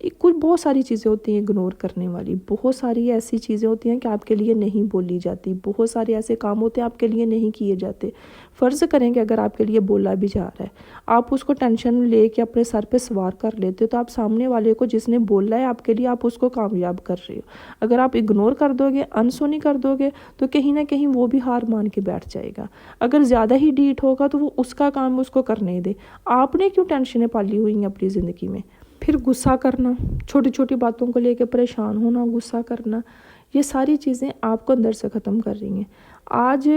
کچھ بہت ساری چیزیں ہوتی ہیں اگنور کرنے والی، بہت ساری ایسی چیزیں ہوتی ہیں کہ آپ کے لیے نہیں بولی جاتی، بہت سارے ایسے کام ہوتے ہیں آپ کے لیے نہیں کیے جاتے۔ فرض کریں کہ اگر آپ کے لیے بولا بھی جا رہا ہے، آپ اس کو ٹینشن لے کے اپنے سر پہ سوار کر لیتے ہو، تو آپ سامنے والے کو جس نے بولا ہے آپ کے لیے، آپ اس کو کامیاب کر رہے ہو۔ اگر آپ اگنور کر دو گے، انسونی کر دو گے، تو کہیں نہ کہیں وہ بھی ہار مان کے بیٹھ جائے گا۔ اگر زیادہ ہی ڈیٹ ہوگا تو وہ اس کا کام اس کو کرنے دے۔ آپ نے کیوں ٹینشنیں پالی ہوئی ہیں اپنی زندگی میں؟ پھر غصہ کرنا، چھوٹی چھوٹی باتوں کو لے کے پریشان ہونا، غصہ کرنا، یہ ساری چیزیں آپ کو اندر سے ختم کر رہی ہیں۔ آج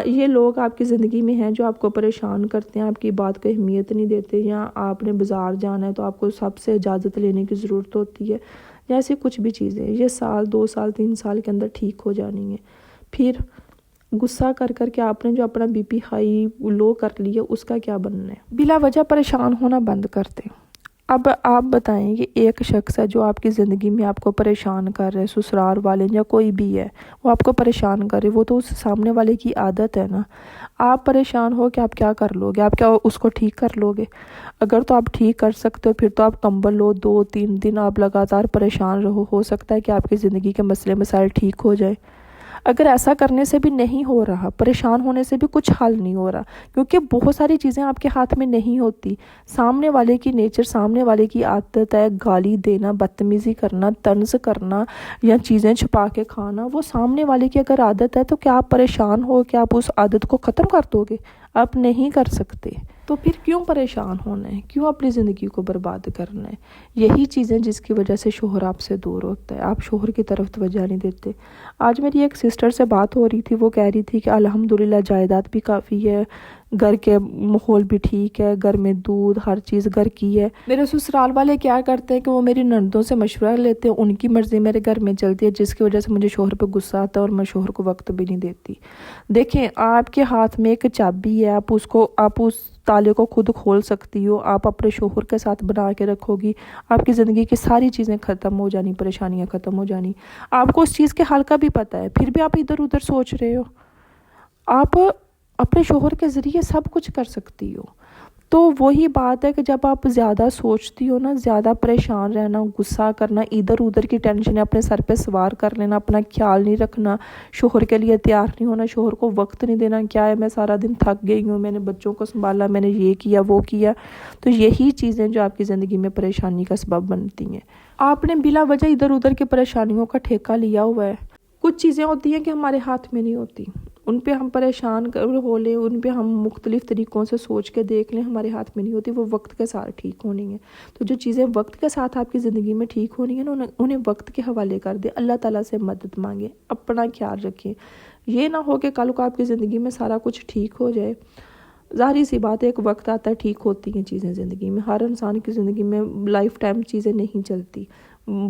یہ لوگ آپ کی زندگی میں ہیں جو آپ کو پریشان کرتے ہیں، آپ کی بات کو اہمیت نہیں دیتے، یا آپ نے بازار جانا ہے تو آپ کو سب سے اجازت لینے کی ضرورت ہوتی ہے، جیسے کچھ بھی چیزیں یہ 1 2 سال 3 سال کے اندر ٹھیک ہو جانی ہیں۔ پھر غصہ کر کر کے آپ نے جو اپنا بی پی ہائی لو کر لیا، اس کا کیا بننا ہے؟ بلا وجہ پریشان ہونا بند کر دیں۔ اب آپ بتائیں کہ ایک شخص ہے جو آپ کی زندگی میں آپ کو پریشان کر رہے، سسرال والے یا کوئی بھی ہے، وہ آپ کو پریشان کر رہے، وہ تو اس سامنے والے کی عادت ہے نا۔ آپ پریشان ہو کہ آپ کیا کر لو گے؟ آپ کیا اس کو ٹھیک کر لو گے؟ اگر تو آپ ٹھیک کر سکتے ہو، پھر تو آپ کمبل لو، 2 3 دن آپ لگاتار پریشان رہو، ہو سکتا ہے کہ آپ کی زندگی کے مسئلے مسائل ٹھیک ہو جائے۔ اگر ایسا کرنے سے بھی نہیں ہو رہا، پریشان ہونے سے بھی کچھ حل نہیں ہو رہا، کیونکہ بہت ساری چیزیں آپ کے ہاتھ میں نہیں ہوتی۔ سامنے والے کی نیچر، سامنے والے کی عادت ہے گالی دینا، بدتمیزی کرنا، طنز کرنا یا چیزیں چھپا کے کھانا، وہ سامنے والے کی اگر عادت ہے تو کیا آپ پریشان ہو کہ آپ اس عادت کو ختم کر دو گے؟ آپ نہیں کر سکتے۔ تو پھر کیوں پریشان ہونا ہے؟ کیوں اپنی زندگی کو برباد کرنا ہے؟ یہی چیزیں جس کی وجہ سے شوہر آپ سے دور ہوتا ہے، آپ شوہر کی طرف توجہ نہیں دیتے۔ آج میری ایک سسٹر سے بات ہو رہی تھی، وہ کہہ رہی تھی کہ الحمدللہ جائیداد بھی کافی ہے، گھر کے ماحول بھی ٹھیک ہے، گھر میں دودھ ہر چیز گھر کی ہے۔ میرے سسرال والے کیا کرتے ہیں کہ وہ میری نندوں سے مشورہ لیتے ہیں، ان کی مرضی میرے گھر میں چلتی ہے، جس کی وجہ سے مجھے شوہر پہ غصہ آتا ہے اور میں شوہر کو وقت بھی نہیں دیتی۔ دیکھیں، آپ کے ہاتھ میں ایک چابی ہے، آپ اس تالے کو خود کھول سکتی ہو، آپ اپنے شوہر کے ساتھ بنا کے رکھو گی، آپ کی زندگی کی ساری چیزیں ختم ہو جانی، پریشانیاں ختم ہو جانی۔ آپ کو اس چیز کے حل کا بھی پتہ ہے، پھر بھی آپ ادھر ادھر سوچ رہے ہو۔ آپ اپنے شوہر کے ذریعے سب کچھ کر سکتی ہو۔ تو وہی بات ہے کہ جب آپ زیادہ سوچتی ہو نا، زیادہ پریشان رہنا، غصہ کرنا، ادھر ادھر کی ٹینشنیں اپنے سر پہ سوار کر لینا، اپنا خیال نہیں رکھنا، شوہر کے لیے تیار نہیں ہونا، شوہر کو وقت نہیں دینا، کیا ہے میں سارا دن تھک گئی ہوں، میں نے بچوں کو سنبھالا، میں نے یہ کیا وہ کیا، تو یہی چیزیں جو آپ کی زندگی میں پریشانی کا سبب بنتی ہیں۔ آپ نے بلا وجہ ادھر ادھر کی پریشانیوں کا ٹھیکہ لیا ہوا ہے۔ کچھ چیزیں ہوتی ہیں کہ ہمارے ہاتھ میں نہیں ہوتی، ان پہ ہم پریشان ہو لیں، ان پہ ہم مختلف طریقوں سے سوچ کے دیکھ لیں، ہمارے ہاتھ میں نہیں ہوتی، وہ وقت کے ساتھ ٹھیک ہونی ہے۔ تو جو چیزیں وقت کے ساتھ آپ کی زندگی میں ٹھیک ہونی ہیں نا، انہیں وقت کے حوالے کر دیں، اللہ تعالیٰ سے مدد مانگیں، اپنا خیال رکھیں۔ یہ نہ ہو کہ کل کو آپ کی زندگی میں سارا کچھ ٹھیک ہو جائے۔ ظاہری سی بات ہے، ایک وقت آتا ہے ٹھیک ہوتی ہیں چیزیں زندگی میں، ہر انسان کی زندگی میں لائف ٹائم چیزیں نہیں چلتی،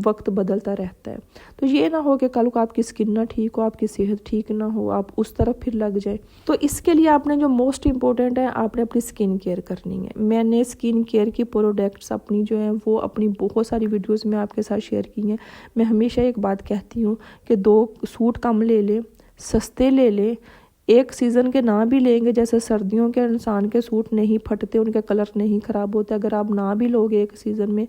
وقت بدلتا رہتا ہے۔ تو یہ نہ ہو کہ کل کو آپ کی سکن نہ ٹھیک ہو، آپ کی صحت ٹھیک نہ ہو، آپ اس طرف پھر لگ جائے۔ تو اس کے لیے آپ نے جو موسٹ امپورٹنٹ ہے، آپ نے اپنی سکن کیئر کرنی ہے۔ میں نے سکن کیئر کی پروڈکٹس اپنی جو ہیں وہ اپنی بہت ساری ویڈیوز میں آپ کے ساتھ شیئر کی ہیں۔ میں ہمیشہ ایک بات کہتی ہوں کہ 2 سوٹ کم لے لیں، سستے لے لیں، ایک سیزن کے نہ بھی لیں گے، جیسے سردیوں کے انسان کے سوٹ نہیں پھٹتے، ان کے کلر نہیں خراب ہوتے، اگر آپ نہ بھی لوگے ایک سیزن میں،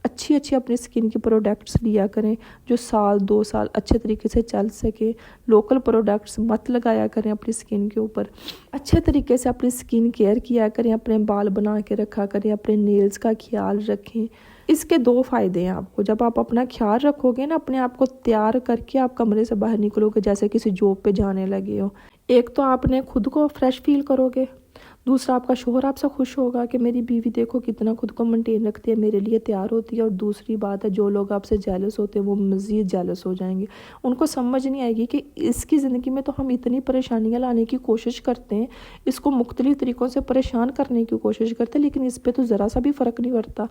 اچھی اپنی سکن کی پروڈکٹس لیا کریں جو 1 2 سال اچھے طریقے سے چل سکے۔ لوکل پروڈکٹس مت لگایا کریں اپنی سکن کے اوپر، اچھے طریقے سے اپنی سکن کیئر کیا کریں، اپنے بال بنا کے رکھا کریں، اپنے نیلز کا خیال رکھیں۔ اس کے 2 فائدے ہیں آپ کو، جب آپ اپنا خیال رکھو گے نا، اپنے آپ کو تیار کر کے آپ کمرے سے باہر نکلو گے جیسے کسی جاب پہ جانے لگے ہو، ایک تو آپ نے خود کو فریش فیل کرو گے، دوسرا آپ کا شوہر آپ سے خوش ہوگا کہ میری بیوی دیکھو کتنا خود کو مینٹین رکھتی ہے، میرے لیے تیار ہوتی ہے، اور دوسری بات ہے جو لوگ آپ سے جیلس ہوتے ہیں وہ مزید جیلس ہو جائیں گے، ان کو سمجھ نہیں آئے گی کہ اس کی زندگی میں تو ہم اتنی پریشانیاں لانے کی کوشش کرتے ہیں، اس کو مختلف طریقوں سے پریشان کرنے کی کوشش کرتے ہیں، لیکن اس پہ تو ذرا سا بھی فرق نہیں پڑتا۔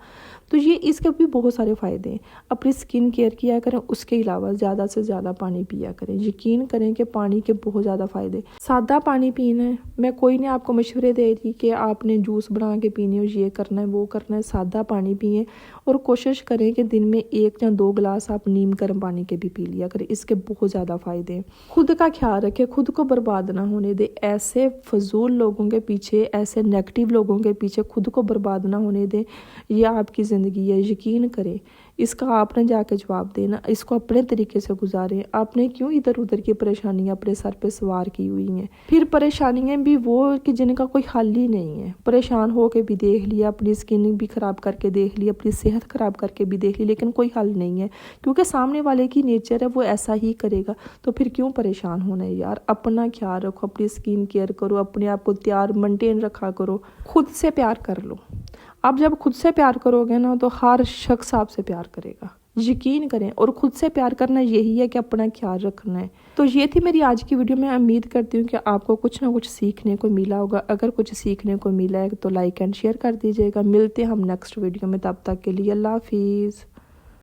تو یہ اس کے بھی بہت سارے فائدے ہیں۔ اپنی سکن کیئر کیا کریں، اس کے علاوہ زیادہ سے زیادہ پانی پیا کریں، یقین کریں کہ پانی کے بہت زیادہ فائدے۔ سادہ پانی پینا ہے، میں کوئی نہیں آپ کو مشورے دے رہی کہ آپ نے جوس بنا کے پینے ہو، یہ کرنا ہے وہ کرنا ہے، سادہ پانی پئیں، اور کوشش کریں کہ دن میں 1 یا 2 گلاس آپ نیم گرم پانی کے بھی پی لیا کریں، اس کے بہت زیادہ فائدے ہیں۔ خود کا خیال رکھیں، خود کو برباد نہ ہونے دیں، ایسے فضول لوگوں کے پیچھے، ایسے نیگیٹو لوگوں کے پیچھے خود کو برباد نہ ہونے دیں، یہ آپ کی زندگی ہے، یقین کریں اس کا آپ نے جا کے جواب دینا، اس کو اپنے طریقے سے گزاریں۔ آپ نے کیوں ادھر ادھر کی پریشانیاں اپنے سر پہ سوار کی ہوئی ہیں؟ پھر پریشانیاں بھی وہ کہ جن کا کوئی حل ہی نہیں ہے، پریشان ہو کے بھی دیکھ لیا، اپنی اسکن بھی خراب کر کے دیکھ لی، اپنی صحت خراب کر کے بھی دیکھ لی، لیکن کوئی حل نہیں ہے، کیونکہ سامنے والے کی نیچر ہے، وہ ایسا ہی کرے گا۔ تو پھر کیوں پریشان ہونا ہے یار؟ اپنا خیال رکھو، اپنی اسکن کیئر کرو، اپنے آپ کو تیار مینٹین رکھا کرو، خود سے پیار کر لو۔ آپ جب خود سے پیار کرو گے نا تو ہر شخص آپ سے پیار کرے گا، یقین کریں۔ اور خود سے پیار کرنا یہی ہے کہ اپنا خیال رکھنا ہے۔ تو یہ تھی میری آج کی ویڈیو۔ میں امید کرتی ہوں کہ آپ کو کچھ نہ کچھ سیکھنے کو ملا ہوگا۔ اگر کچھ سیکھنے کو ملا ہے تو لائک اینڈ شیئر کر دیجیے گا۔ ملتے ہیں ہم نیکسٹ ویڈیو میں، تب تک کے لیے اللہ حافظ۔